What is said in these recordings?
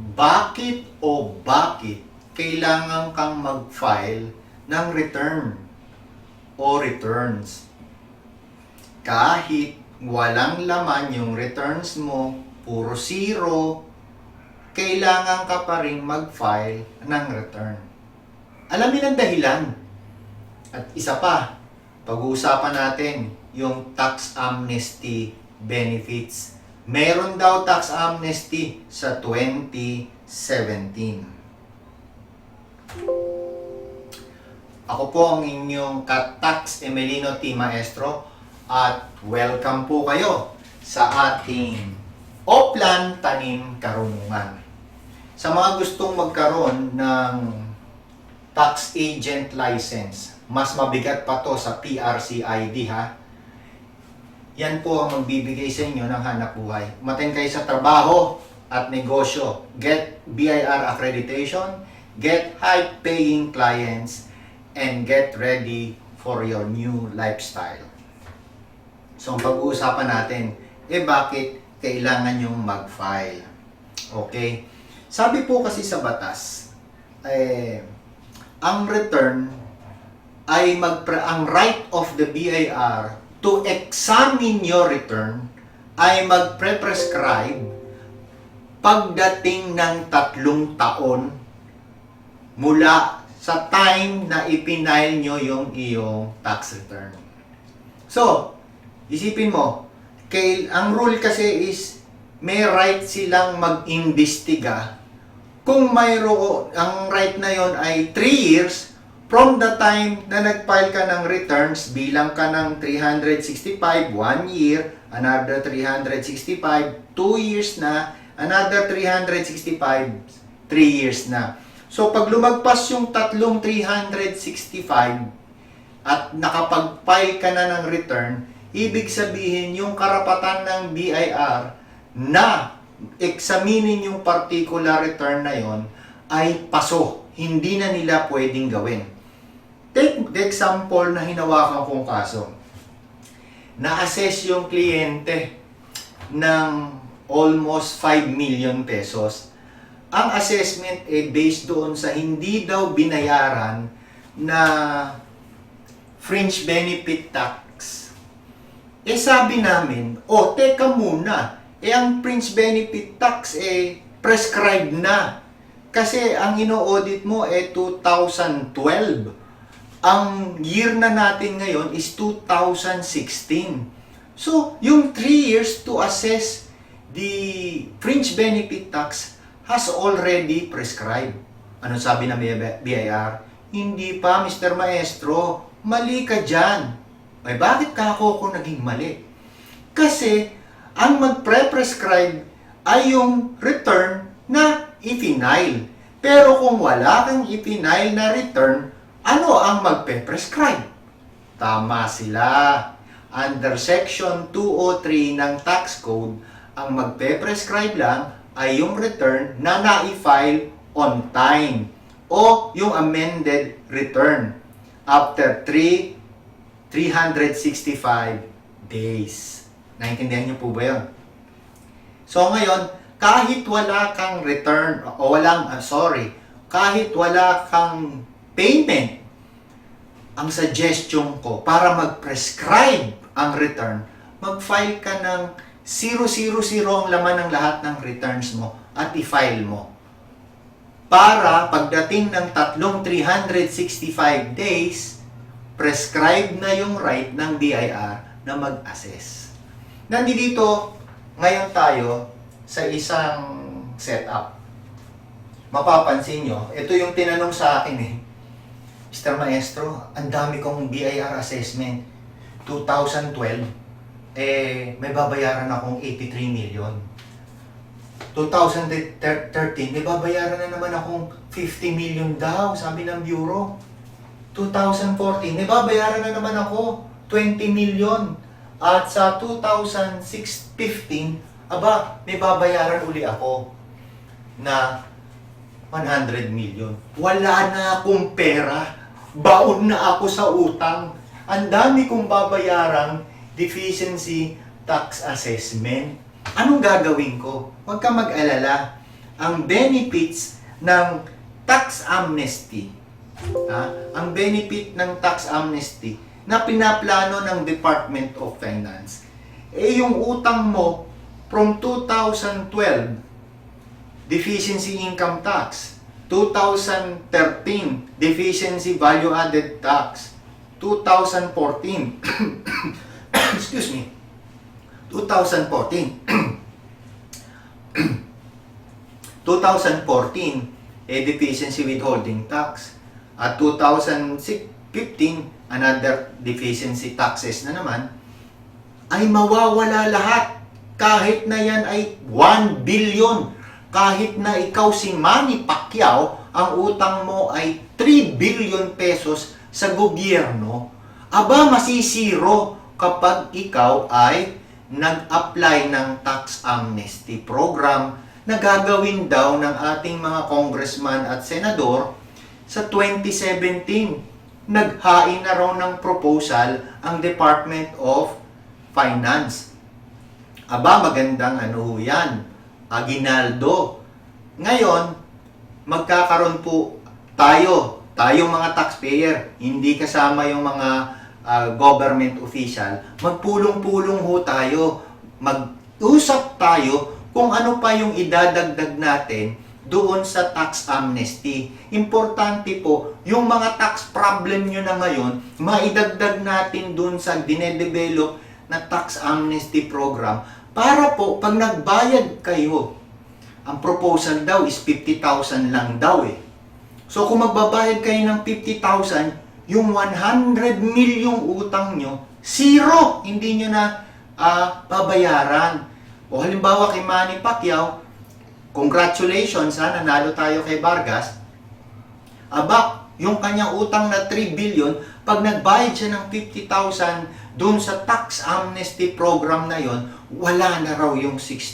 bakit kailangan kang mag-file ng return o returns? Kahit walang laman yung returns mo, puro zero, kailangan ka pa rin mag-file ng return. Alamin ang dahilan. At isa pa, pag-uusapan natin yung tax amnesty benefits. Meron daw tax amnesty sa 2017. Ako po ang inyong ka-tax Emelino T. Maestro at welcome po kayo sa ating Oplan Tanim Karunungan. Sa mga gustong magkaroon ng tax agent license, mas mabigat pa to sa PRCID ha. Yan po ang magbibigay sa inyo ng hanap buhay. Umaten kayo sa trabaho at negosyo. Get BIR accreditation, get high-paying clients, and get ready for your new lifestyle. So, ang pag-uusapan natin, bakit kailangan yung mag-file? Okay? Sabi po kasi sa batas, ang return ay ang right of the BIR to examine your return ay magpre-prescribe pagdating ng 3 taon mula sa time na ipinail nyo yung iyong tax return. So, isipin mo, ang rule kasi is may right silang mag-imbestiga kung ang right na yon ay 3 years from the time na nag-file ka ng returns, bilang ka ng 365, 1 year, another 365, 2 years na, another 365, 3 years na. So, pag lumagpas yung 365 at nakapag-file ka na ng return, ibig sabihin yung karapatan ng BIR na examinin yung particular return na yon ay paso. Hindi na nila pwedeng gawin. Take the example na hinawakan kong kaso. Na-assess yung kliyente ng almost 5 million pesos. Ang assessment based doon sa hindi daw binayaran na fringe benefit tax. Sabi namin, teka muna, ang fringe benefit tax prescribed na. Kasi ang ino-audit mo 2012. Ang year na natin ngayon is 2016. So, yung 3 years to assess the fringe benefit tax has already prescribed. Ano sabi ng BIR? Hindi pa, Mr. Maestro. Mali ka dyan. Bakit ka ako naging mali? Kasi, ang magpre-prescribe ay yung return na i-final. Pero kung wala kang i-final na return, ano ang magpe-prescribe? Tama sila. Under Section 203 ng Tax Code, ang magpe-prescribe lang ay yung return na na-file on time o yung amended return after 365 days. Naintindihan niyo po ba yun? So ngayon, kahit wala kang return kahit wala kang payment, ang suggestion ko para mag-prescribe ang return, mag-file ka ng 000 ang laman ng lahat ng returns mo at i-file mo. Para pagdating ng 365 days, prescribe na yung right ng BIR na mag-assess. Nandito ngayon tayo sa isang setup. Mapapansin nyo, ito yung tinanong sa akin Mr. Maestro, ang dami kong BIR assessment. 2012, may babayaran akong 83 million. 2013, may babayaran na naman akong 50 million daw, sabi ng Bureau. 2014, may babayaran na naman ako 20 million. At sa 2015, may babayaran uli ako na 100 million. Wala na akong pera. Baon na ako sa utang. Ang dami kong babayarang deficiency tax assessment. Anong gagawin ko? Huwag ka mag-alala. ang benefits ng tax amnesty. Ang benefit ng tax amnesty na pinaplano ng Department of Finance. Yung utang mo from 2012, deficiency income tax, 2013, deficiency value added tax, 2014, excuse me, 2014, 2014, deficiency withholding tax. At 2015, another deficiency taxes na naman, ay mawawala lahat. Kahit na yan ay 1 billion. Kahit na ikaw si Manny Pacquiao, ang utang mo ay 3 billion pesos sa gobyerno, aba masisiro kapag ikaw ay nag-apply ng tax amnesty program na gagawin daw ng ating mga congressman at senador sa 2017. Naghain na raw ng proposal ang Department of Finance. Aba, magandang ano yan, aginaldo. Ngayon, magkakaroon po tayong mga taxpayer, hindi kasama yung mga government official, magpulong-pulong ho tayo, mag-usap tayo kung ano pa yung idadagdag natin doon sa tax amnesty. Importante po, yung mga tax problem nyo na ngayon, maidagdag natin doon sa dinedevelop na tax amnesty program para po, pag nagbayad kayo, ang proposal daw is 50,000 lang daw eh. So kung magbabayad kayo ng 50,000, yung 100 milyong utang nyo, zero! Hindi nyo na babayaran. O halimbawa kay Manny Pacquiao, congratulations nanalo tayo kay Vargas. Aba, yung kanyang utang na 3 billion, pag nagbayad siya ng 50,000 doon sa tax amnesty program na yon, wala na raw yung 3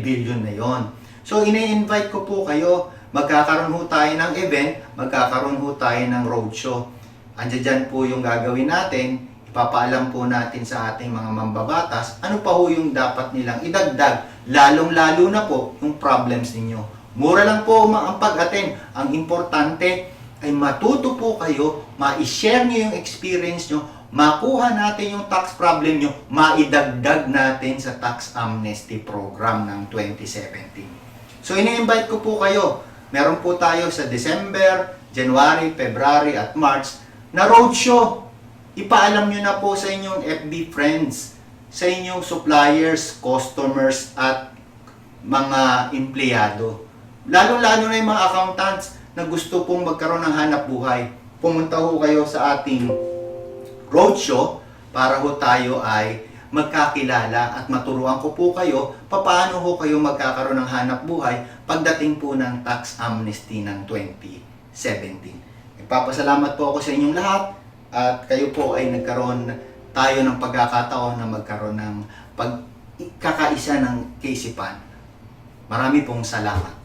billion na yon. So ine-invite ko po kayo, magkakaroon ho tayo ng event, magkakaroon ho tayo ng roadshow. Andiyan dyan po yung gagawin natin, ipapaalam po natin sa ating mga mambabatas, ano pa ho yung dapat nilang idagdag, lalong-lalo na po yung problems ninyo. Mura lang po ang pag-attend. Ang importante ay matuto po kayo, ma-share nyo yung experience nyo, makuha natin yung tax problem nyo, maidagdag natin sa tax amnesty program ng 2017. So ini-invite ko po kayo. Meron po tayo sa December, January, February at March na roadshow. Ipaalam nyo na po sa inyong FB friends, sa inyong suppliers, customers at mga empleyado. Lalo-lalo na yung mga accountants na gusto pong magkaroon ng hanap buhay. Pumunta ho kayo sa ating roadshow para ho tayo ay magkakilala at maturuan ko po kayo paano ho kayo magkakaroon ng hanap buhay pagdating po ng tax amnesty ng 2017. Nagpapasalamat po ako sa inyong lahat at kayo po ay nagkaroon tayo ng pagkakataon na magkaroon ng pagkakaisa ng kaisipan. Marami pong salamat.